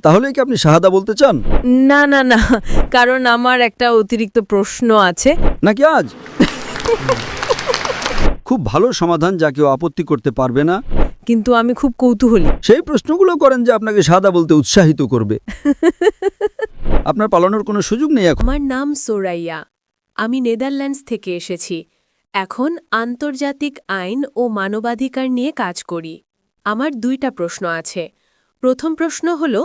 তাহলে কি আপনি শাহাদা বলতে চান? না না না, কারণ আমার একটা অতিরিক্ত প্রশ্ন আছে। নাকি আজ? খুব ভালো সমাধান, যা কেউ আপত্তি করতে পারবে না। কিন্তু আমি খুব কৌতূহলী। সেই প্রশ্নগুলো করেন যে আপনাকে শাহাদা বলতে উৎসাহিত করবে। আপনার পালানোর কোনো সুযোগ নেই এখন। আমার নাম সোরাইয়া। আমি নেদারল্যান্ডস থেকে এসেছি। এখন আন্তর্জাতিক আইন ও মানবাধিকার নিয়ে কাজ করি। আমার 2টা প্রশ্ন আছে। প্রথম প্রশ্ন হল,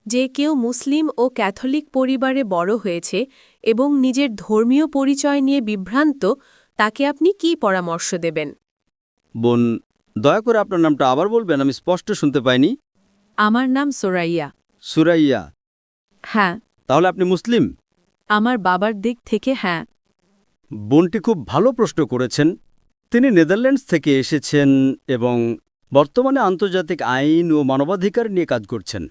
যে কেউ মুসলিম ও ক্যাথলিক পরিবারে বড় হয়েছে এবং নিজের ধর্মীয় পরিচয় নিয়ে বিভ্রান্ত, তাকে আপনি কী পরামর্শ দেবেন? বোন, দয়া করে আপনার নামটা আবার বলবেন, আমি স্পষ্ট শুনতে পাইনি। আমার নাম সোরাইয়া। সুরাইয়া। হ্যাঁ। তাহলে আপনি মুসলিম? আমার বাবার দিক থেকে হ্যাঁ। বোনটি খুব ভালো প্রশ্ন করেছেন। তিনি নেদারল্যান্ডস থেকে এসেছেন এবং বর্তমানে আন্তর্জাতিক আইন ও মানবাধিকার নিয়ে কাজ করছেন।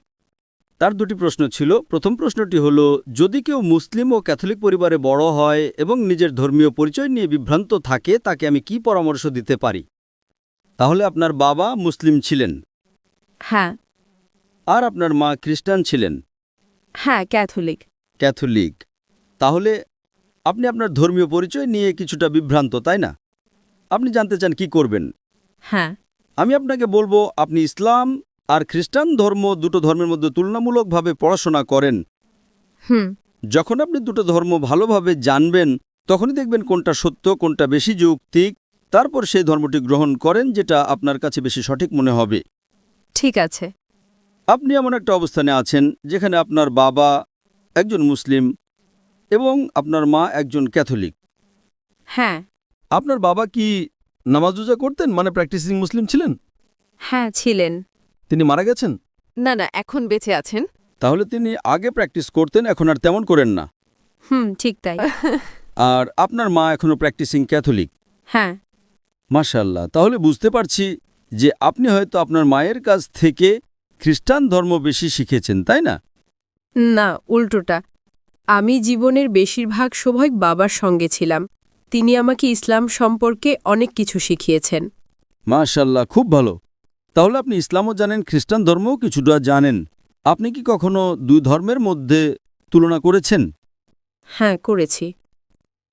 তার 2টি প্রশ্ন ছিল। প্রথম প্রশ্নটি হল, যদি কেউ মুসলিম ও ক্যাথলিক পরিবারে বড় হয় এবং নিজের ধর্মীয় পরিচয় নিয়ে বিভ্রান্ত থাকে, তাকে আমি কি পরামর্শ দিতে পারি? তাহলে আপনার বাবা মুসলিম ছিলেন? হ্যাঁ। আর আপনার মা খ্রিস্টান ছিলেন? হ্যাঁ, ক্যাথলিক। ক্যাথলিক। তাহলে আপনি আপনার ধর্মীয় পরিচয় নিয়ে কিছুটা বিভ্রান্ত, তাই না? আপনি জানতে চান কি করবেন? হ্যাঁ। আমি আপনাকে বলবো, আপনি ইসলাম আর খ্রিস্টান ধর্ম, 2টো ধর্মের মধ্যে তুলনামূলকভাবে পড়াশোনা করেন। যখন আপনি 2টো ধর্ম ভালোভাবে জানবেন, তখনই দেখবেন কোনটা সত্য, কোনটা বেশি যৌক্তিক। তারপর সেই ধর্মটি গ্রহণ করেন যেটা আপনার কাছে বেশি সঠিক মনে হবে। ঠিক আছে। আপনি এমন একটা অবস্থানে আছেন যেখানে আপনার বাবা একজন মুসলিম এবং আপনার মা একজন ক্যাথলিক। হ্যাঁ। আপনার বাবা কি নামাজ রোজা করতেন, মানে প্র্যাকটিসিং মুসলিম ছিলেন? হ্যাঁ, ছিলেন। তিনি মারা গেছেন? না না, এখন বেঁচে আছেন। তাহলে তিনি আগে প্র্যাকটিস করতেন, এখন আর তেমন করেন না। ঠিক তাই। আর আপনার মা এখনও প্র্যাকটিসিং ক্যাথলিক? হ্যাঁ। মাশাআল্লাহ। তাহলে বুঝতে পারছি যে আপনি হয়তো আপনার মায়ের কাছ থেকে খ্রিস্টান ধর্ম বেশি শিখেছেন, তাই না? না, উল্টোটা। আমি জীবনের বেশিরভাগ সময় বাবার সঙ্গে ছিলাম। তিনি আমাকে ইসলাম সম্পর্কে অনেক কিছু শিখিয়েছেন। মাশাআল্লাহ, খুব ভালো। তাহলে আপনি ইসলামও জানেন, খ্রিস্টান ধর্মও কিছুটা জানেন। আপনি কি কখনো 2 ধর্মের মধ্যে তুলনা করেছেন? হ্যাঁ, করেছি।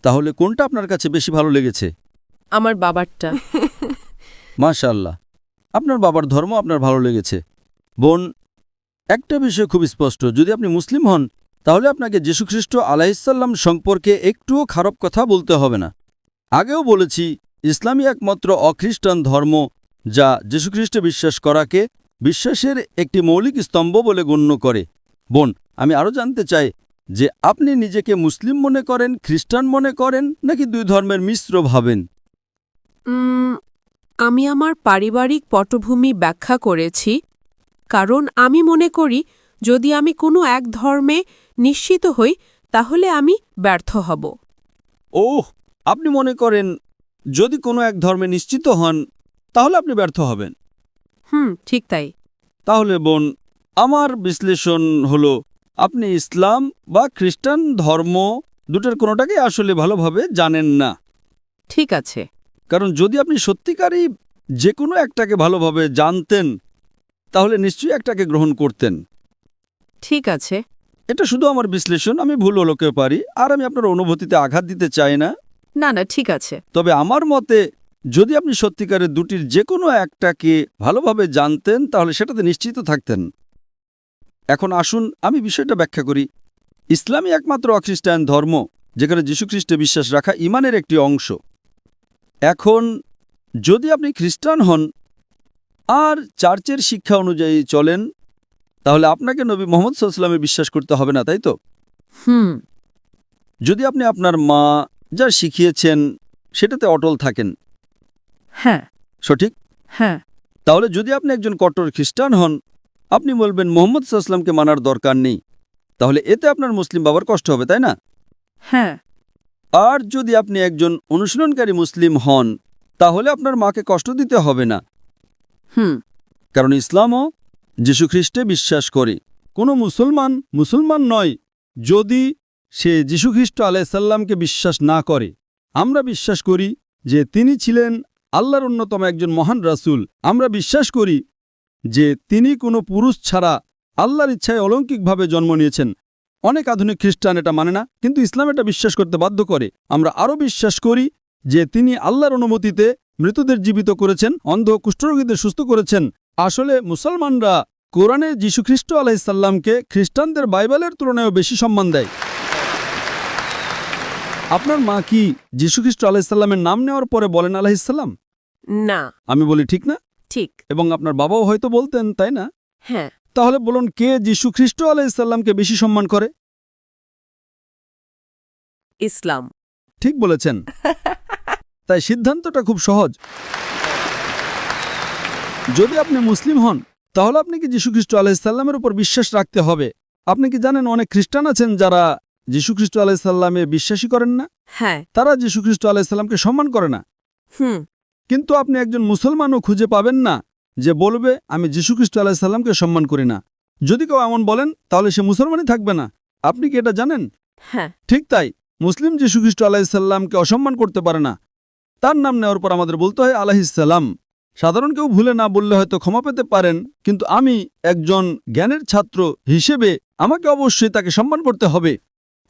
তাহলে কোনটা আপনার কাছে বেশি ভালো লেগেছে? আমার বাবারটা। মাশাআল্লাহ, আপনার বাবার ধর্ম আপনার ভালো লেগেছে। বোন, একটা বিষয় খুব স্পষ্ট, যদি আপনি মুসলিম হন, তাহলে আপনাকে যীশুখ্রিস্ট আলাইহিসসালাম সম্পর্কে একটুও খারাপ কথা বলতে হবে না। আগেও বলেছি, ইসলামই একমাত্র অখ্রিস্টান ধর্ম যা যীশুখ্রিস্টে বিশ্বাস করাকে বিশ্বাসের একটি মৌলিক স্তম্ভ বলে গণ্য করে। বোন, আমি আরও জানতে চাই যে আপনি নিজেকে মুসলিম মনে করেন, খ্রিস্টান মনে করেন, নাকি 2 ধর্মের মিশ্র ভাবেন? আমি আমার পারিবারিক পটভূমি ব্যাখ্যা করেছি, কারণ আমি মনে করি যদি আমি কোনো এক ধর্মে নিশ্চিত হই তাহলে আমি ব্যর্থ হব। ওহ, আপনি মনে করেন যদি কোনো এক ধর্মে নিশ্চিত হন তাহলে আপনি ব্যর্থ হবেন? ঠিক তাই। তাহলে বোন, আমার বিশ্লেষণ হলো, আপনি ইসলাম বা খ্রিস্টান ধর্ম 2টার কোনোটাকেই আসলে ভালোভাবে জানেন না। ঠিক আছে। কারণ যদি আপনি সত্যিকারই যে কোনো একটাকে ভালোভাবে জানতেন, তাহলে নিশ্চয়ই একটাকে গ্রহণ করতেন। ঠিক আছে। এটা শুধু আমার বিশ্লেষণ, আমি ভুল হলেও পারি, আর আমি আপনার অনুভূতিতে আঘাত দিতে চাই না। না না, ঠিক আছে। তবে আমার মতে, যদি আপনি সত্যিকারের 2টির যে কোনো একটাকে ভালোভাবে জানতেন, তাহলে সেটাতে নিশ্চিত থাকতেন। এখন আসুন আমি বিষয়টা ব্যাখ্যা করি। ইসলামই একমাত্র অখ্রিস্টান ধর্ম যেখানে যীশুখ্রিস্টে বিশ্বাস রাখা ঈমানের একটি অংশ। এখন যদি আপনি খ্রিস্টান হন আর চার্চের শিক্ষা অনুযায়ী চলেন, তাহলে আপনাকে নবী মুহাম্মদ সাল্লাল্লাহু আলাইহি ওয়াসাল্লামে বিশ্বাস করতে হবে না, তাই তো? যদি আপনি আপনার মা যা শিখিয়েছেন সেটাতে অটল থাকেন। হ্যাঁ। সঠিক? হ্যাঁ। তাহলে যদি আপনি একজন কট্টর খ্রিস্টান হন, আপনি বলবেন মুহাম্মদ সাল্লাল্লাহু আলাইহি ওয়াসাল্লামকে মানার দরকার নেই। তাহলে এতে আপনার মুসলিম বাবার কষ্ট হবে, তাই না? হ্যাঁ। আর যদি আপনি একজন অনুশীলনকারী মুসলিম হন, তাহলে আপনার মাকে কষ্ট দিতে হবে না। কারণ ইসলামও যীশুখ্রিস্টে বিশ্বাস করে। কোনো মুসলমান নয় যদি সে যীশুখ্রিস্ট আলাইহিসসালামকে বিশ্বাস না করে। আমরা বিশ্বাস করি যে তিনি ছিলেন আল্লাহর অন্যতম একজন মহান রাসূল। আমরা বিশ্বাস করি যে তিনি কোনো পুরুষ ছাড়া আল্লাহর ইচ্ছায় অলৌকিকভাবে জন্ম নিয়েছেন। অনেক আধুনিক খ্রিস্টান এটা মানে না, কিন্তু ইসলাম এটা বিশ্বাস করতে বাধ্য করে। আমরা আরও বিশ্বাস করি যে তিনি আল্লাহর অনুমতিতে মৃতদের জীবিত করেছেন, অন্ধ কুষ্ঠরোগীদের সুস্থ করেছেন। আসলে মুসলমানরা কোরআনে যীশুখ্রিস্ট আলাইহিসসালামকে খ্রিস্টানদের বাইবেলের তুলনায়ও বেশি সম্মান দেয়। আপনার মা কি যীশুখ্রিস্ট আলাইহিসসালামের নাম নেওয়ার পরে বলেন আলাইহিসসালাম? না। আমি বলি ঠিক না? ঠিক। এবং আপনার বাবাও হয়তো বলতেন, তাই না? হ্যাঁ। তাহলে বলুন, কে যীশুখ্রিস্ট আলাইহিসসালামকে বেশি সম্মান করে? ইসলাম। ঠিক বলেছেন। তাই সিদ্ধান্তটা খুব সহজ। যদি আপনি মুসলিম হন, তাহলে আপনি কি যীশুখ্রিস্ট আলাইহিসসালামের উপর বিশ্বাস রাখতে হবে। আপনি কি জানেন অনেক খ্রিস্টান আছেন যারা যীশুখ্রিস্ট আলাইহিসসালামে বিশ্বাসী করেন না? হ্যাঁ। তারা যীশুখ্রিস্ট আলাইহিসসালামকে সম্মান করে না। কিন্তু আপনি একজন মুসলমানও খুঁজে পাবেন না যে বলবে আমি যীশুখ্রিস্ট আলাইহিসসালামকে সম্মান করি না। যদি কেউ এমন বলেন, তাহলে সে মুসলমানই থাকবে না। আপনি কি এটা জানেন? হ্যাঁ। ঠিক তাই, মুসলিম যীশুখ্রিস্ট আলাইহিসসালামকে অসম্মান করতে পারে না। তার নাম নেওয়ার পর আমাদের বলতে হয় আলাইহিসসালাম। সাধারণ কেউ ভুলে না বললে হয়তো ক্ষমা পেতে পারেন, কিন্তু আমি একজন জ্ঞানের ছাত্র হিসেবে আমাকে অবশ্যই তাকে সম্মান করতে হবে।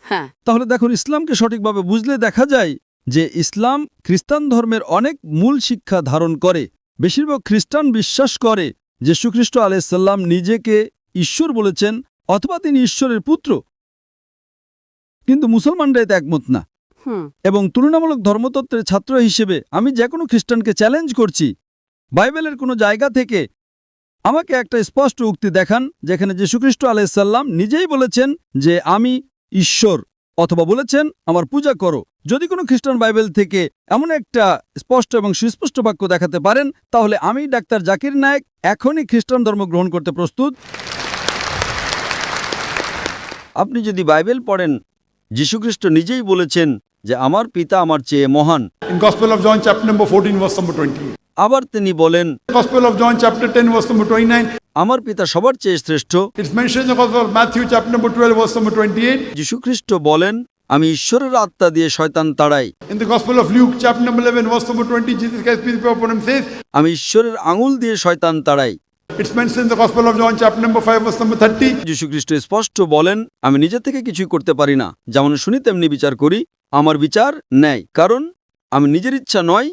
হ্যাঁ। তাহলে দেখুন, ইসলামকে সঠিকভাবে বুঝলে দেখা যায় যে ইসলাম খ্রিস্টান ধর্মের অনেক মূল শিক্ষা ধারণ করে। বেশিরভাগ খ্রিস্টান বিশ্বাস করে যীশুখ্রিস্ট আলাইহিসসালাম নিজেকে ঈশ্বর বলেছেন অথবা তিনি ঈশ্বরের পুত্র, কিন্তু মুসলমানরা এতে একমত না। এবং তুলনামূলক ধর্মতত্ত্বের ছাত্র হিসেবে আমি যে কোনো খ্রিস্টানকে চ্যালেঞ্জ করছি, বাইবেলের কোনো জায়গা থেকে আমাকে একটা স্পষ্ট উক্তি দেখান যেখানে যীশুখ্রিস্ট আলাইহিসসালাম নিজেই বলেছেন যে আমি ঈশ্বর, অথবা বলেছেন আমার পূজা করো। যদি কোনো খ্রিস্টান বাইবেল থেকে এমন একটা স্পষ্ট এবং সুস্পষ্ট বাক্য দেখাতে পারেন, তাহলে আমি ডাক্তার জাকির নায়েক এখনই খ্রিস্টান ধর্ম গ্রহণ করতে প্রস্তুত। আপনি যদি বাইবেল পড়েন, যীশুখ্রিস্ট নিজেই বলেছেন যে আমার পিতা আমার চেয়ে মহান। In Gospel of John chapter number 14 verse number 20. আবার তিনি বলেন Gospel of John chapter 10 verse number 29. আমার পিতা সবার চেয়ে শ্রেষ্ঠ। It's mentioned in the Gospel of Matthew chapter number 12 verse number 28. যীশুখ্রিস্ট বলেন আমি ঈশ্বরের আত্মা দিয়ে শয়তান তাড়াই। In the Gospel of Luke chapter number 11 verse number 20, Jesus Christ peace be upon him says, আমি ঈশ্বরের আঙুল দিয়ে শয়তান তাড়াই। it's mentioned in the Gospel of John chapter number 5 verse number 30. যীশুখ্রিস্ট স্পষ্ট বলেন আমি নিজে থেকে কিছুই করতে পারি না, যেমন শুনি তেমনি বিচার করি। আমার বিচার ন্যায়, কারণ আমি নিজের ইচ্ছা নয়,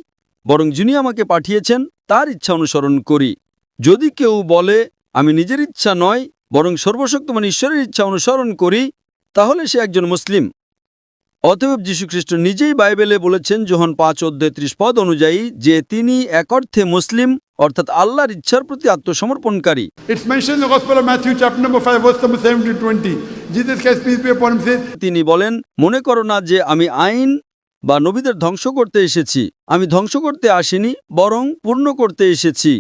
বরং যিনি আমাকে পাঠিয়েছেন তার ইচ্ছা অনুসরণ করি। যদি কেউ বলে আমি নিজের ইচ্ছা নয় বরং সর্বশক্তিমান ঈশ্বরের ইচ্ছা অনুসরণ করি, তাহলে সে একজন মুসলিম। অতএব যীশুখ্রিস্ট নিজেই বাইবেলে বলেছেন যোহন 5:30 অনুযায়ী যে তিনি এক অর্থে মুসলিম, অর্থাৎ আল্লাহর ইচ্ছার প্রতি আত্মসমর্পণকারী। It's mentioned in the Gospel of Matthew chapter number 5 verse number 7 to 20. Jesus Christ peace be upon him says, তিনি বলেন মনে করো না যে আমি আইন বা নবীদের ধ্বংস করতে এসেছি। আমি ধ্বংস করতে আসিনি, বরং পূর্ণ করতে এসেছি।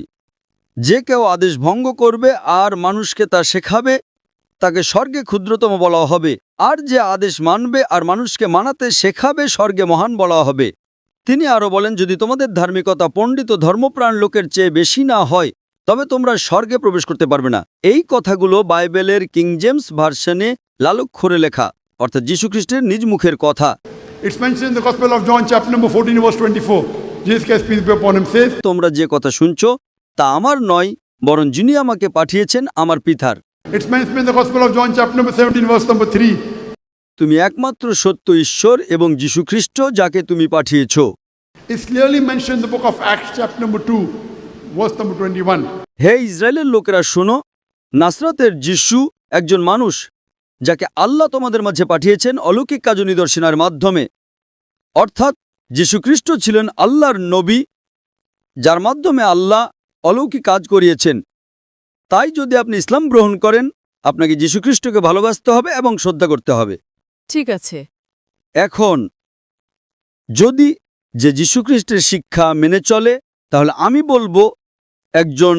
যে কেউ আদেশ ভঙ্গ করবে আর মানুষকে তা শেখাবে, তাকে স্বর্গে ক্ষুদ্রতম বলা হবে, আর যে আদেশ মানবে আর মানুষকে মানাতে শেখাবে স্বর্গে মহান বলা হবে। তিনি আরও বলেন যদি তোমাদের ধার্মিকতা পণ্ডিত ও ধর্মপ্রাণ লোকের চেয়ে বেশি না হয়, তবে তোমরা স্বর্গে প্রবেশ করতে পারবে না। এই কথাগুলো বাইবেলের কিং জেমস ভার্সনে লালক্ষরে লেখা, অর্থাৎ যীশুখ্রিস্টের নিজ মুখের কথা। it's mentioned in the Gospel of John chapter number 14 verse 24. Jesus Christ peace be upon him says, তোমরা যে কথা শুনছো তা আমার নয়, বরং যিনি আমাকে পাঠিয়েছেন আমার পিতার। it's mentioned in the Gospel of John chapter number 17 verse number 3. তুমি একমাত্র সত্য ঈশ্বর এবং যীশুখ্রিস্ট যাকে তুমি পাঠিয়েছ। It's clearly mentioned in the book of Acts chapter number 2 verse number 21. হে ইসরায়েলের লোকেরা শোনো, নাসরাতের যিশু একজন মানুষ যাকে আল্লাহ তোমাদের মাঝে পাঠিয়েছেন অলৌকিক কাজ ও নিদর্শনের মাধ্যমে। অর্থাৎ যীশুখ্রিস্ট ছিলেন আল্লাহর নবী, যার মাধ্যমে আল্লাহ অলৌকিক কাজ করিয়েছেন। তাই যদি আপনি ইসলাম গ্রহণ করেন, আপনাকে যীশুখ্রিস্টকে ভালোবাসতে হবে এবং শ্রদ্ধা করতে হবে। ঠিক আছে। এখন যদি যে যীশুখ্রিস্টের শিক্ষা মেনে চলে, তাহলে আমি বলবো একজন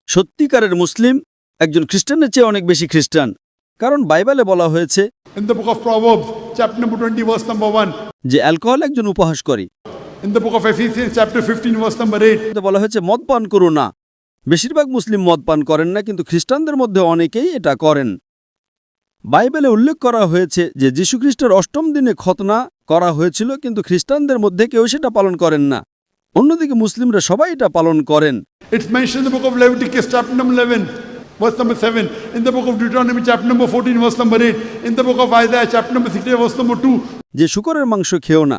সত্যিকারের মুসলিম একজন খ্রিস্টানের চেয়ে অনেক বেশি খ্রিস্টান। কারণ বাইবেলে বলা হয়েছে In the book of Proverbs chapter number 20 verse number 1. যে অ্যালকোহল একজন উপহাস করে। In the book of Ephesians chapter 15 verse number 8. এতে বলা হয়েছে মদ পান করো না। বেশিরভাগ মুসলিম মদ পান করেন না, কিন্তু খ্রিস্টানদের মধ্যে অনেকেই এটা করেন। বাইবেলে উল্লেখ করা হয়েছে যে যীশুখ্রিস্টের অষ্টম দিনে খতনা করা হয়েছিল, কিন্তু খ্রিস্টানদের মধ্যে কেউ সেটা পালন করেন না। অন্যদিকে মুসলিমরা সবাই এটা পালন করেন। It's mentioned in the book of Leviticus chapter number 11 verse number 7, in the book of Deuteronomy chapter number 14 verse number 8, in the book of Isaiah chapter number 68 verse number 2, যে শূকরের মাংস খেও না,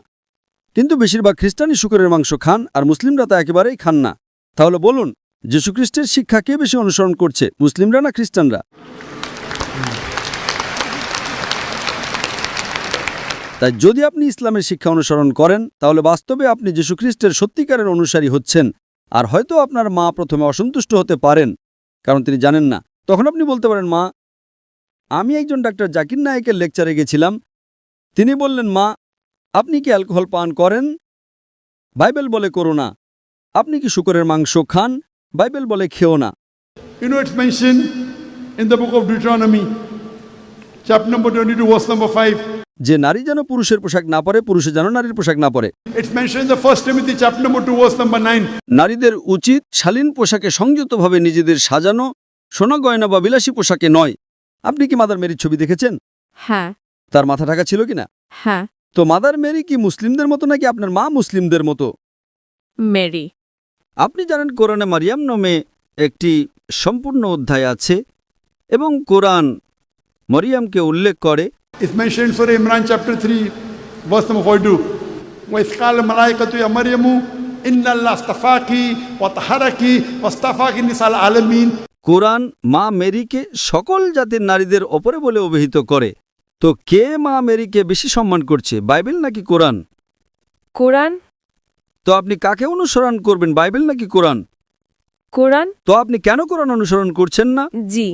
কিন্তু বেশিরভাগ খ্রিস্টানই শূকরের মাংস খান আর মুসলিমরা তা একেবারেই খান না। তাহলে বলুন, যীশুখ্রিস্টের শিক্ষা কে বেশি অনুসরণ করছে, মুসলিমরা না খ্রিস্টানরা? তাই যদি আপনি ইসলামের শিক্ষা অনুসরণ করেন তাহলে বাস্তবে আপনি যীশুখ্রিস্টের সত্যিকারের অনুসারী হচ্ছেন। আর হয়তো আপনার মা প্রথমে অসন্তুষ্ট হতে পারেন, কারণ তিনি জানেন না। তখন আপনি বলতে পারেন, মা, আমি একজন ডাক্তার জাকির নায়েকের লেকচারে গেছিলাম, তিনি বললেন, মা, আপনি কি অ্যালকোহল পান করেন? বাইবেল বলে করো না। আপনি কি শূকরের মাংস খান? বাইবেল বলে খেও না। you know it's mentioned in the book of Deuteronomy chapter number 22 verse number 5. যে নারী যেন পুরুষের পোশাক না পরে, পুরুষে যেন নারীর পোশাক না পরে। It's mentioned in the 1 Timothy chapter number 2 verse number 9. নারীদের উচিত শালীন পোশাকে সংযতভাবে নিজেদের সাজানো, সোনা গয়না বা বিলাসী পোশাকে নয়। আপনি কি মাদার মেরির ছবি দেখেছেন? হ্যাঁ, তার মাথা ঢাকা ছিল কিনা? হ্যাঁ। তো মাদার মেরি কি মুসলিমদের মতো নাকি আপনার মা মুসলিমদের মতো? মেরি। আপনি জানেন কোরআনে মারিয়াম নামে একটি সম্পূর্ণ অধ্যায় আছে এবং কোরআন মরিয়ামকে উল্লেখ করে। It's mentioned in Surah Imran chapter 3 verse number 42. وَإِذْ قَالَ الْمَلَائِكَةُ يَا مَرْيَمُ إِنَّ اللَّهَ اصْطَفَاكِ وَطَهَّرَكِ وَاصْطَفَاكِ نِسَاءَ الْعَالَمِينَ। কোরআন মা মেরিকে সকল জাতির নারীদের ওপরে বলে অভিহিত করে। তো কে মা মেরিকে বেশি সম্মান করছে, বাইবেল নাকি কোরআন? কোরআন। তো আপনি কাকে অনুসরণ করবেন, বাইবেল নাকি কোরআন? কোরআন। তো আপনি কেন কোরআন অনুসরণ করছেন না? জি।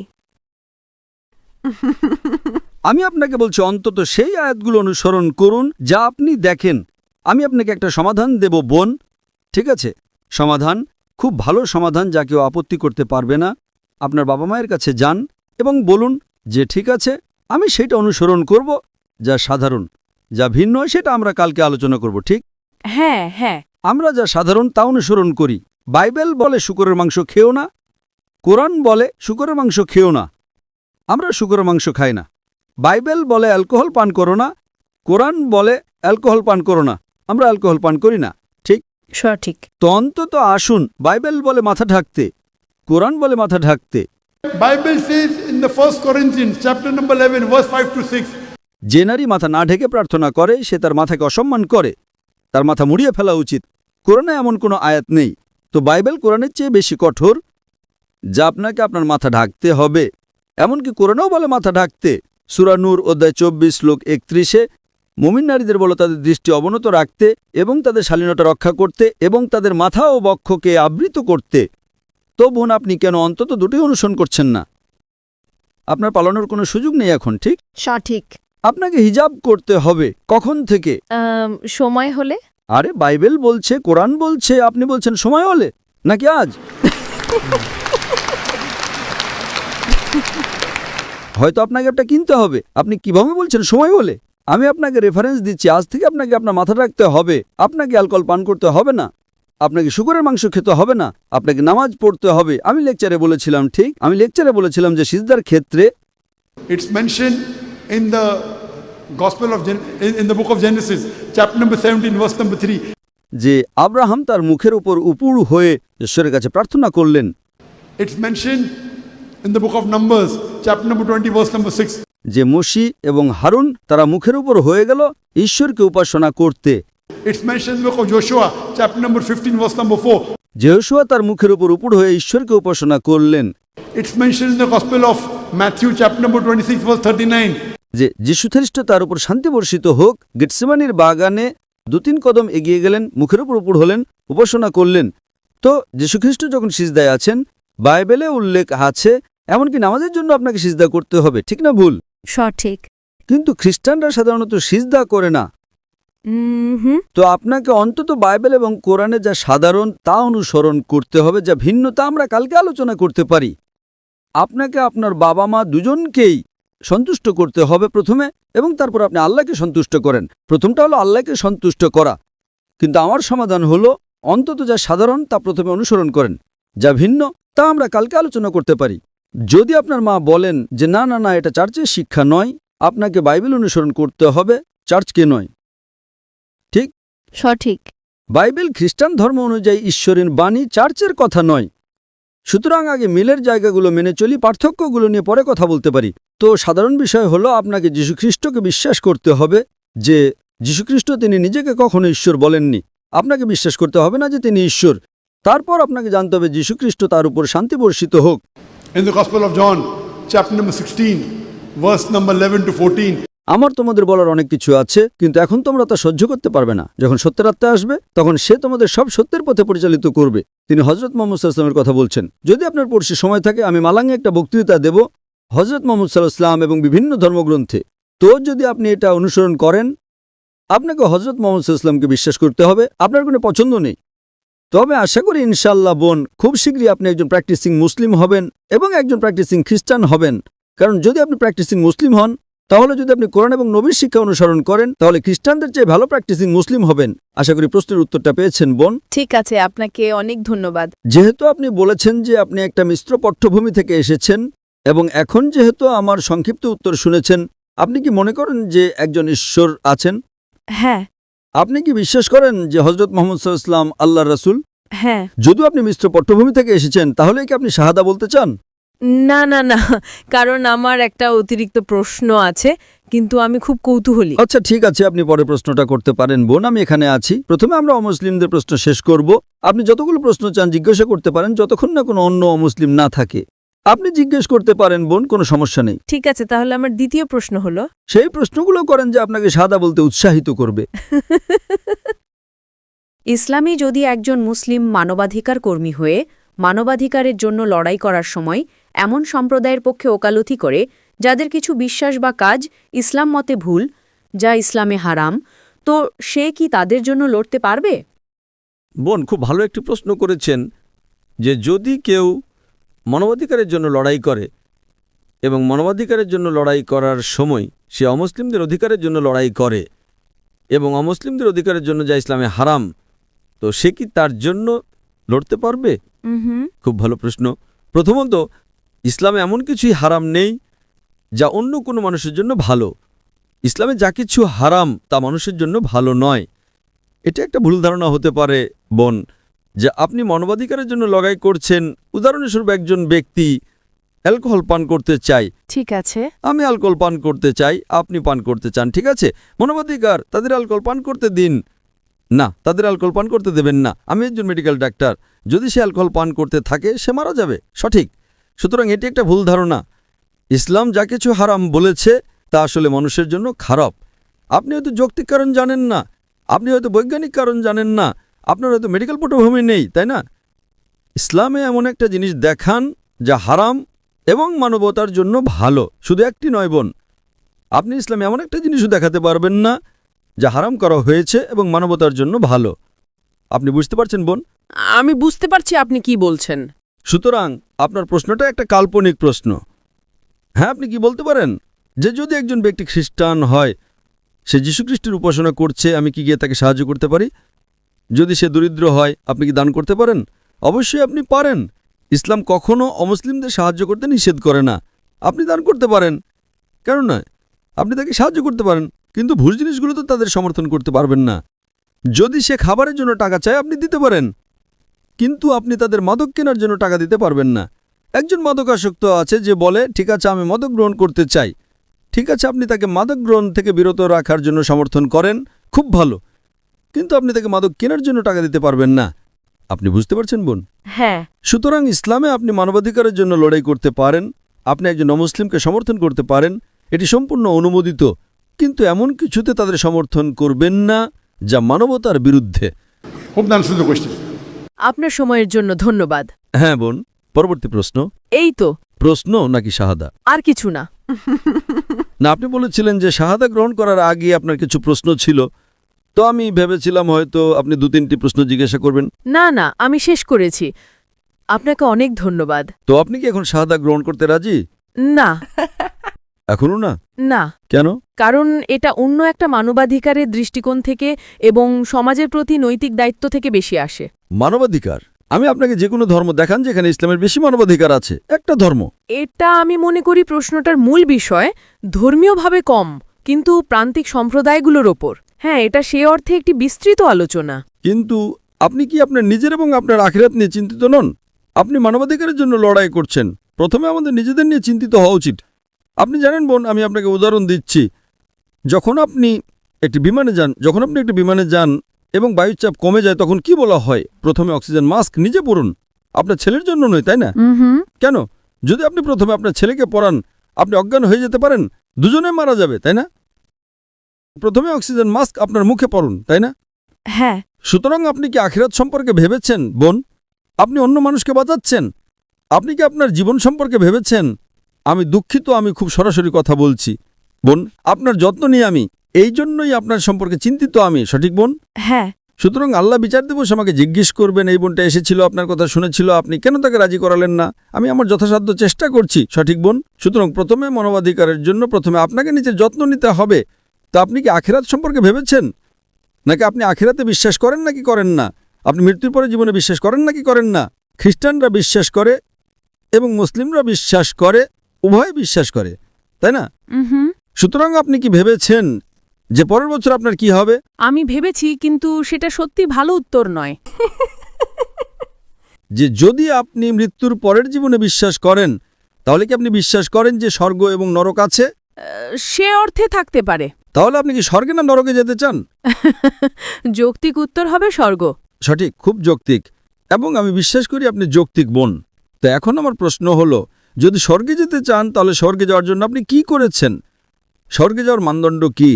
আমি আপনাকে বলছি অন্তত সেই আয়াতগুলো অনুসরণ করুন যা আপনি দেখেন। আমি আপনাকে একটা সমাধান দেব বোন, ঠিক আছে? সমাধান, খুব ভালো সমাধান যা কেউ আপত্তি করতে পারবে না। আপনার বাবা মায়ের কাছে যান এবং বলুন যে ঠিক আছে, আমি সেটা অনুসরণ করব যা সাধারণ। যা ভিন্ন সেটা আমরা কালকে আলোচনা করব, ঠিক? হ্যাঁ, হ্যাঁ। আমরা যা সাধারণ তা অনুসরণ করি। বাইবেল বলে শূকরের মাংস খেও না, কোরআন বলে শূকরের মাংস খেও না। আমরা শূকরের মাংস খাই না। বাইবেল বলে অ্যালকোহল পান করো না, কোরআন বলে অ্যালকোহল পান করো না। আমরা অ্যালকোহল পান করি না, ঠিক? সঠিক। তো অন্তত আসুন, বাইবেল বলে মাথা ঢাকতে, কোরআন বলে মাথা ঢাকতে। Bible says in the 1 Corinthians chapter number 11 verse 5 to 6. যে নারী মাথা না ঢেকে প্রার্থনা করে সে তার মাথাকে অসম্মান করে, তার মাথা মুড়িয়ে ফেলা উচিত। কোরআনে এমন কোনো আয়াত নেই। তো বাইবেল কোরআনের চেয়ে বেশি কঠোর, যা আপনাকে আপনার মাথা ঢাকতে হবে। এমনকি কোরআনেও বলে মাথা ঢাকতে। সূরা নূর অধ্যায় 24 শ্লোক 31-এ মুমিন নারীদের বলো তাদের দৃষ্টি অবনত রাখতে এবং তাদের শালীনতা রক্ষা করতে এবং তাদের মাথা ও বক্ষকে আবৃত করতে। তো বোন, আপনি কেন অন্তত দুটোই অনুসরণ করছেন না? আপনার পালানোর কোনো সুযোগ নেই এখন, ঠিক? সঠিক। আপনাকে হিজাব করতে হবে। কখন থেকে? সময় হলে। আরে বাইবেল বলছে, কোরআন বলছে, আপনি বলছেন সময় হলে, নাকি আজ? হয়তো আপনাকে একটা কিনতে হবে। আপনি কিভাবে বলছেন সময় হলে? আমি আপনাকে রেফারেন্স দিচ্ছি। আজ থেকে আপনাকে আপনার মাথা রাখতে হবে। আপনাকে অ্যালকোহল পান করতে হবে না, আপনাকে শূকরের মাংস খেতে হবে না, আপনাকে নামাজ পড়তে হবে। আমি লেকচারে বলেছিলাম, ঠিক? আমি লেকচারে বলেছিলাম যে সিজদার ক্ষেত্রে It's mentioned in the Gospel of in the book of Genesis chapter number 17 verse number 3. যে আব্রাহাম তার মুখের উপর উপুড় হয়ে ঈশ্বরের কাছে প্রার্থনা করলেন। It's mentioned in the book of Numbers chapter number 20 verse number 6. যে মোশি এবং হারুন তারা মুখের উপর হয়ে গেল ঈশ্বরকে উপাসনা করতে। It's mentioned in the book of Joshua chapter number 15 verse number 4. যেহোশুয়া তার মুখের উপর উপুড় হয়ে ঈশ্বরকে উপাসনা করলেন। It's mentioned in the Gospel of Matthew chapter number 26 verse 39. যে যীশু খ্রিস্ট তার উপর শান্তি বর্ষিত হোক গেতসেমানির বাগানে 2-3 কদম এগিয়ে গেলেন, মুখের উপর উপুড় হলেন, উপাসনা করলেন। তো যীশুখ্রিস্ট যখন সিজদায় আছেন, বাইবেলে উল্লেখ আছে এমনকি নামাজের জন্য আপনাকে সিজদা করতে হবে, ঠিক না ভুল? সঠিক। কিন্তু খ্রিস্টানরা সাধারণত সিজদা করে না। তো আপনাকে অন্তত বাইবেল এবং কোরআনে যা সাধারণ তা অনুসরণ করতে হবে, যা ভিন্ন তা আমরা কালকে আলোচনা করতে পারি। আপনাকে আপনার বাবা মা দুজনকেই সন্তুষ্ট করতে হবে প্রথমে, এবং তারপর আপনি আল্লাহকে সন্তুষ্ট করেন। প্রথমটা হলো আল্লাহকে সন্তুষ্ট করা। কিন্তু আমার সমাধান হলো অন্তত যা সাধারণ তা প্রথমে অনুসরণ করেন, যা ভিন্ন তা আমরা কালকে আলোচনা করতে পারি। যদি আপনার মা বলেন যে না না না এটা চার্চের শিক্ষা নয়, আপনাকে বাইবেল অনুসরণ করতে হবে, চার্চকে নয়, ঠিক? সঠিক। বাইবেল খ্রিস্টান ধর্ম অনুযায়ী ঈশ্বরের বাণী, চার্চের কথা নয়। সুতরাং আগে মিলের জায়গাগুলো মেনে চলি, পার্থক্যগুলো নিয়ে পরে কথা বলতে পারি। তো সাধারণ বিষয় হলো আপনাকে যীশুখ্রিস্টকে বিশ্বাস করতে হবে যে যীশুখ্রিস্ট তিনি নিজেকে কখনো ঈশ্বর বলেননি। আপনাকে বিশ্বাস করতে হবে না যে তিনি ঈশ্বর। তারপর আপনাকে জানতে হবে যীশুখ্রিস্ট তার উপর শান্তি বর্ষিত হোক। In the Gospel of John, chapter number 16, verse number 11 to 14, আমার তোমাদের বলার অনেক কিছু আছে, কিন্তু এখন তোমরা তা সহ্য করতে পারবে না। যখন সত্যের আত্মা আসবে তখন সে তোমাদের সব সত্যের পথে পরিচালিত করবে। তিনি হযরত মুহাম্মদ সাল্লাল্লাহু আলাইহি ওয়াসাল্লামের কথা বলছেন। যদি আপনার পড়শি সময় থাকে আমি মালাঙ্গে একটা বক্তৃতা দেব হযরত মুহাম্মদ সাল্লাল্লাহু আলাইহি ওয়াসাল্লাম এবং বিভিন্ন ধর্মগ্রন্থে। তো যদি আপনি এটা অনুসরণ করেন, আপনাকে হযরত মুহাম্মদ সাল্লাল্লাহু আলাইহি ওয়াসাল্লামকে বিশ্বাস করতে হবে। আপনার কোনো পছন্দ নেই। তবে আশা করি ইনশাআল্লাহ বোন, খুব শীঘ্রই আপনি একজন প্র্যাকটিসিং মুসলিম হবেন এবং একজন প্র্যাকটিসিং খ্রিস্টান হবেন। কারণ যদি আপনি প্র্যাকটিসিং মুসলিম হন, তাহলে যদি আপনি কোরআন এবং নবীর শিক্ষা অনুসরণ করেন, তাহলে খ্রিস্টানদের চেয়ে ভালো প্র্যাকটিসিং মুসলিম হবেন। আশা করি প্রশ্নের উত্তরটা পেয়েছেন বোন। ঠিক আছে, আপনাকে অনেক ধন্যবাদ। যেহেতু আপনি বলেছেন যে আপনি একটা মিশ্র পট্টভূমি থেকে এসেছেন এবং এখন যেহেতু আমার সংক্ষিপ্ত উত্তর শুনেছেন, আপনি কি মনে করেন যে একজন ঈশ্বর আছেন? হ্যাঁ। আপনি কি বিশ্বাস করেন যে হযরত মুহাম্মদ সাল্লাল্লাহু আলাইহি ওয়াসাল্লাম আল্লাহর রাসূল? হ্যাঁ। যদিও আপনি মিশ্র পট্টভূমি থেকে এসেছেন, তাহলে কি আপনি শাহাদা বলতে চান? না না না, কারণ আমার একটা অতিরিক্ত প্রশ্ন আছে, কিন্তু আমি খুব কৌতূহলী। আচ্ছা ঠিক আছে, আপনি পরে প্রশ্নটা করতে পারেন বোন, আমি এখানে আছি। প্রথমে আমরা অমুসলিমদের প্রশ্ন শেষ করব। আপনি যতগুলো প্রশ্ন চান জিজ্ঞাসা করতে পারেন, যতক্ষণ না কোনো অন্য অমুসলিম না থাকে। আপনি জিজ্ঞেস করতে পারেন বোন, কোনো সমস্যা নেই। ঠিক আছে, তাহলে আমার দ্বিতীয় প্রশ্ন হলো, সেই প্রশ্নগুলো করেন যে আপনাকে শাহাদা বলতে উৎসাহিত করবে। ইসলামে যদি একজন মুসলিম মানবাধিকার কর্মী হয়ে মানবাধিকারের জন্য লড়াই করার সময় এমন সম্প্রদায়ের পক্ষে ওকালতি করে যাদের কিছু বিশ্বাস বা কাজ ইসলাম মতে ভুল, যা ইসলামে হারাম, তো সে কি তাদের জন্য লড়তে পারবে? বোন, খুব ভালো একটি প্রশ্ন করেছেন যে যদি কেউ মানবাধিকারের জন্য লড়াই করে এবং মানবাধিকারের জন্য লড়াই করার সময় সে অমুসলিমদের অধিকারের জন্য লড়াই করে এবং অমুসলিমদের অধিকারের জন্য যা ইসলামে হারাম, তো সে কি তার জন্য লড়তে পারবে? খুব ভালো প্রশ্ন। প্রথমত, ইসলামে এমন কিছুই হারাম নেই যা অন্য কোনো মানুষের জন্য ভালো। ইসলামে যা কিছু হারাম তা মানুষের জন্য ভালো নয়। এটা একটা ভুল ধারণা হতে পারে বোন, যে আপনি মানবাধিকারের জন্য লড়াই করছেন। উদাহরণস্বরূপ একজন ব্যক্তি অ্যালকোহল পান করতে চায়, ঠিক আছে, আমি অ্যালকোহল পান করতে চাই, আপনি পান করতে চান, ঠিক আছে, মানবাধিকার, তাদের অ্যালকোহল পান করতে দিন। না, তাদের অ্যালকোহল পান করতে দেবেন না। আমি একজন মেডিকেল ডাক্তার, যদি সে অ্যালকোহল পান করতে থাকে সে মারা যাবে, সঠিক। সুতরাং এটি একটা ভুল ধারণা। ইসলাম যা কিছু হারাম বলেছে তা আসলে মানুষের জন্য খারাপ। আপনি হয়তো যৌক্তিক কারণ জানেন না, আপনি হয়তো বৈজ্ঞানিক কারণ জানেন না, আপনার হয়তো মেডিকেল পটভূমি নেই, তাই না? ইসলামে এমন একটা জিনিস দেখান যা হারাম এবং মানবতার জন্য ভালো। শুধু একটি নয় বোন, আপনি ইসলামে এমন একটা জিনিসও দেখাতে পারবেন না যা হারাম করা হয়েছে এবং মানবতার জন্য ভালো। আপনি বুঝতে পারছেন বোন? আমি বুঝতে পারছি আপনি কি বলছেন। সুতরাং আপনার প্রশ্নটা একটা কাল্পনিক প্রশ্ন। হ্যাঁ, আপনি কি বলতে পারেন যে যদি একজন ব্যক্তি খ্রিস্টান হয়, সে যীশুখ্রিস্টের উপাসনা করছে, আমি কি গিয়ে তাকে সাহায্য করতে পারি? যদি সে দরিদ্র হয়, আপনি কি দান করতে পারেন? অবশ্যই আপনি পারেন। ইসলাম কখনো অমুসলিমদের সাহায্য করতে নিষেধ করে না। আপনি দান করতে পারেন, কেন নয়? আপনি তাকে সাহায্য করতে পারেন, কিন্তু ভুল জিনিসগুলো তো তাদের সমর্থন করতে পারবেন না। যদি সে খাবারের জন্য টাকা চায়, আপনি দিতে পারেন, কিন্তু আপনি তাদের মাদক কেনার জন্য টাকা দিতে পারবেন না। একজন মাদকাসক্ত আছে যে বলে, ঠিক আছে আমি মাদক গ্রহণ করতে চাই, ঠিক আছে আপনি তাকে মাদক গ্রহণ থেকে বিরত রাখার জন্য সমর্থন করেন, খুব ভালো, কিন্তু আপনি তাকে মাদক কেনার জন্য টাকা দিতে পারবেন না। আপনি বুঝতে পারছেন বোন? হ্যাঁ। সুতরাং ইসলামে আপনি মানবাধিকারের জন্য লড়াই করতে পারেন, আপনি একজন অমুসলিমকে সমর্থন করতে পারেন, এটি সম্পূর্ণ অনুমোদিত, কিন্তু এমন কিছুতে তাদের সমর্থন করবেন না যা মানবতার বিরুদ্ধে। Hope that answers the question. আপনার সময়ের জন্য ধন্যবাদ। হ্যাঁ বোন, পরবর্তী প্রশ্ন। এই তো, প্রশ্ন নাকি শাহাদা? আর কিছু না। না, আপনি বলেছিলেন যে শাহাদা গ্রহণ করার আগে আপনার কিছু প্রশ্ন ছিল, তো আমি ভেবেছিলাম হয়তো আপনি 2-3টি প্রশ্ন জিজ্ঞাসা করবেন। না না, আমি শেষ করেছি। আপনাকে অনেক ধন্যবাদ। তো আপনি কি এখন শাহাদা গ্রহণ করতে রাজি? না এখনো না? না, কেন? কারণ এটা অন্য একটা মানবাধিকারের দৃষ্টিকোণ থেকে এবং সমাজের প্রতি নৈতিক দায়িত্ব থেকে বেশি আসে। মানবাধিকার? আমি আপনাকে যে কোনো ধর্ম দেখান যেখানে ইসলামের বেশি মানবাধিকার আছে, একটা ধর্ম। এটা আমি মনে করি প্রশ্নটার মূল বিষয় ধর্মীয়ভাবে কম, কিন্তু প্রান্তিক সম্প্রদায়গুলোর ওপর। হ্যাঁ, এটা সে অর্থে একটি বিস্তৃত আলোচনা। কিন্তু আপনি কি আপনার নিজের এবং আপনার আখিরাত নিয়ে চিন্তিত নন? আপনি মানবাধিকারের জন্য লড়াই করছেন, প্রথমে আমাদের নিজেদের নিয়ে চিন্তিত হওয়া উচিত। আপনি জানেন বোন, আমি আপনাকে উদাহরণ দিচ্ছি, যখন আপনি একটি বিমানে যান এবং বায়ুর চাপ কমে যায়, তখন কি বলা হয়? প্রথমে অক্সিজেন মাস্ক নিজে পরুন, আপনার ছেলের জন্য নয়, তাই না? কেন? যদি আপনি প্রথমে আপনার ছেলেকে পরান, আপনি অজ্ঞান হয়ে যেতে পারেন, দুজনে মারা যাবে, তাই না? প্রথমে অক্সিজেন মাস্ক আপনার মুখে পরুন, তাই না? হ্যাঁ। সুতরাং আপনি কি আখিরাত সম্পর্কে ভেবেছেন বোন? আপনি অন্য মানুষকে বাঁচাচ্ছেন, আপনি কি আপনার জীবন সম্পর্কে ভেবেছেন? আমি দুঃখিত, আমি খুব সরাসরি কথা বলছি বোন, আপনার যত্ন নিয়ে আমি, এই জন্যই আপনার সম্পর্কে চিন্তিত আমি, সঠিক বোন? হ্যাঁ। সুতরাং আল্লাহ বিচার দিবস আমাকে জিজ্ঞেস করবেন, এই বোনটা এসেছিল, আপনার কথা শুনেছিল, আপনি কেন তাকে রাজি করালেন না? আমি আমার যথাসাধ্য চেষ্টা করছি, সঠিক বোন? সুতরাং প্রথমে মানবাধিকারের জন্য প্রথমে আপনাকে নিজের যত্ন নিতে হবে। তা আপনি কি আখিরাত সম্পর্কে ভেবেছেন? নাকি আপনি আখিরাতে বিশ্বাস করেন নাকি করেন না? আপনি মৃত্যুর পরে জীবনে বিশ্বাস করেন নাকি করেন না? খ্রিস্টানরা বিশ্বাস করে এবং মুসলিমরা বিশ্বাস করে, উভয় বিশ্বাস করে, তাই না? সুতরাং আপনি কি ভেবেছেন যে পরের বছর আপনার কি হবে? আমি ভেবেছি, কিন্তু সেটা সত্যি ভালো উত্তর নয়। যে যদি আপনি মৃত্যুর পরের জীবনে বিশ্বাস করেন, তাহলে কি আপনি বিশ্বাস করেন যে স্বর্গ এবং নরক আছে? সে অর্থে থাকতে পারে। তাহলে আপনি কি স্বর্গে না নরকে যেতে চান? যৌক্তিক উত্তর হবে স্বর্গ। সঠিক, খুব যৌক্তিক, এবং আমি বিশ্বাস করি আপনি যৌক্তিক বোন। তো এখন আমার প্রশ্ন হলো, যদি স্বর্গে যেতে চান, তাহলে স্বর্গে যাওয়ার জন্য আপনি কি করেছেন? স্বর্গে যাওয়ার মানদণ্ড কি?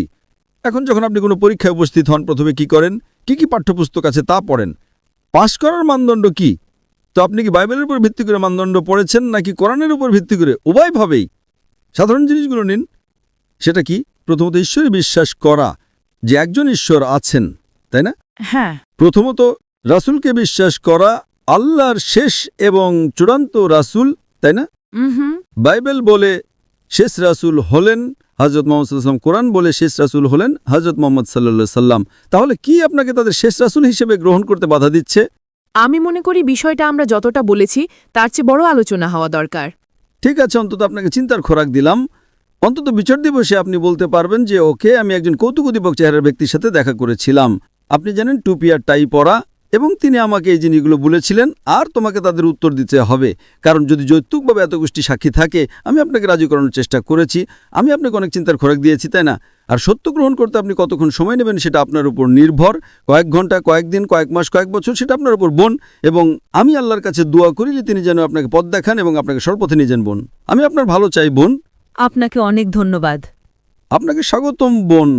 এখন যখন আপনি কোনো পরীক্ষায় উপস্থিত হন, প্রথমে কি করেন? কি পাঠ্যপুস্তক আছে তা পড়েন। পাশ করার মানদণ্ড কি? তো আপনি কি বাইবেলের উপর ভিত্তি করে মানদণ্ড পড়েছেন নাকি কোরআনের উপর ভিত্তি করে? উভয়ভাবেই। সাধারণ জিনিসগুলো নিন। সেটা কি? প্রথমত ঈশ্বরে বিশ্বাস করা যে একজন ঈশ্বর আছেন, তাই না? হ্যাঁ। প্রথমত রাসূলকে বিশ্বাস করা, আল্লাহর শেষ এবং চূড়ান্ত রাসূল, তাই না? বাইবেল বলে শেষ রাসূল হলেন হযরত মুহাম্মদ সাল্লাল্লাহু আলাইহি ওয়াসাল্লাম, কোরআন বলে শেষ রাসূল হলেন হযরত মুহাম্মদ সাল্লাল্লাহু আলাইহি ওয়াসাল্লাম। তাহলে কি আপনাকে তাদের শেষ রাসূল হিসেবে গ্রহণ করতে বাধা দিচ্ছে? আমি মনে করি বিষয়টা আমরা যতটা বলেছি তার চেয়ে বড় আলোচনা হওয়া দরকার। ঠিক আছে, অন্তত আপনাকে চিন্তার খোরাক দিলাম। অন্তত বিচার দিবসে আপনি বলতে পারবেন যে ওকে, আমি একজন কৌতুকদীপক চেহারার ব্যক্তির সাথে দেখা করেছিলাম। আপনি জানেন, টুপি আর টাই পরা, এবং তিনি আমাকে এই জিনিসগুলো বলেছিলেন, আর তোমাকে তাদের উত্তর দিতে হবে। কারণ যদি যৌতুকভাবে এত গোষ্ঠী সাক্ষী থাকে, আমি আপনাকে রাজি করানোর চেষ্টা করেছি, আমি আপনাকে অনেক চিন্তার খোরাক দিয়েছি, তাই না? আর সত্য গ্রহণ করতে আপনি কতক্ষণ সময় নেবেন সেটা আপনার উপর নির্ভর। কয়েক ঘন্টা, কয়েকদিন, কয়েক মাস, কয়েক বছর, সেটা আপনার উপর বোন। এবং আমি আল্লাহর কাছে দোয়া করি যে তিনি যেন আপনাকে পথ দেখান এবং আপনাকে সর্বপথে নিয়ে যান বোন। আমি আপনার ভালো চাই বোন। আপনাকে অনেক ধন্যবাদ। আপনাকে স্বাগতম বোন।